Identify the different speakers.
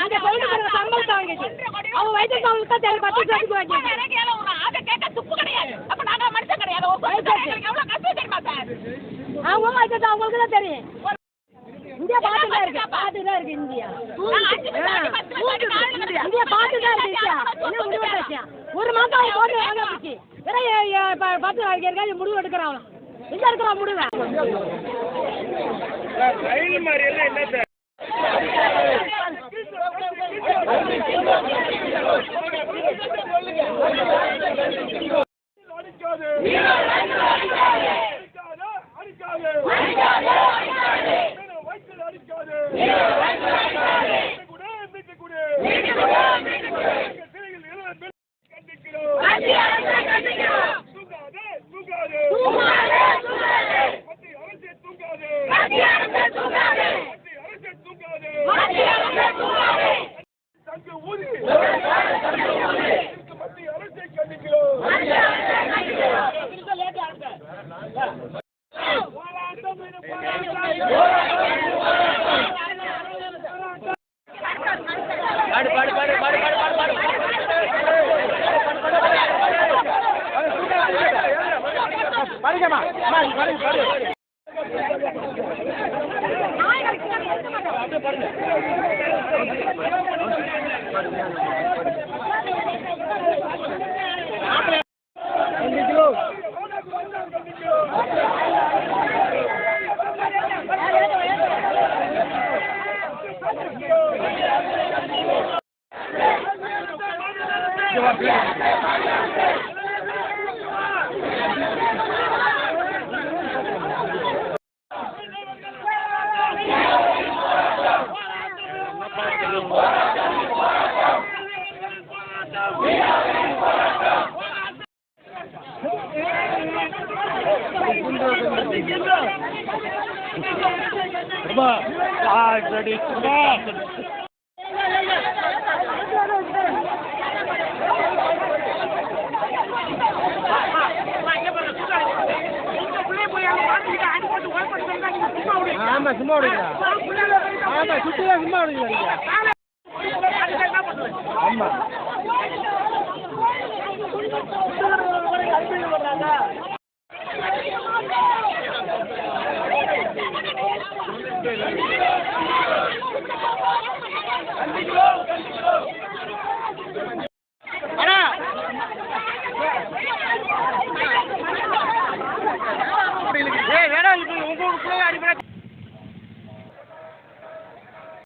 Speaker 1: அந்த பொண்ணு சம்பளத்தை வாங்கிச்சு அவங்க வயசுக்கு அவங்களுக்கு தான் தெரியும் 10 லட்சத்துக்கு வாங்கி
Speaker 2: அதை கேட்க துப்பு கிடையாது. அப்ப நாங்க மனுஷன் கிடையாது. எவ்வளவு கஷ்டம் தெரியுமா சார்?
Speaker 1: அவங்க வயசுக்கு அவங்களுக்கு தான் தெரியும். இந்தியா பாத்துதான் இருக்கு இந்தியா இந்தியா பாத்துதான் இருக்கு. ஒரு மாசம் அவங்க போட்டு வாங்கிச்சு பத்து நாளைக்கு முடிவு எடுக்கிறான். எங்க இருக்கிற முடிவு
Speaker 3: ஆமா சும்மா விடுங்க. ஆமா சுத்தியா சும்மா விடுங்க. ஆமா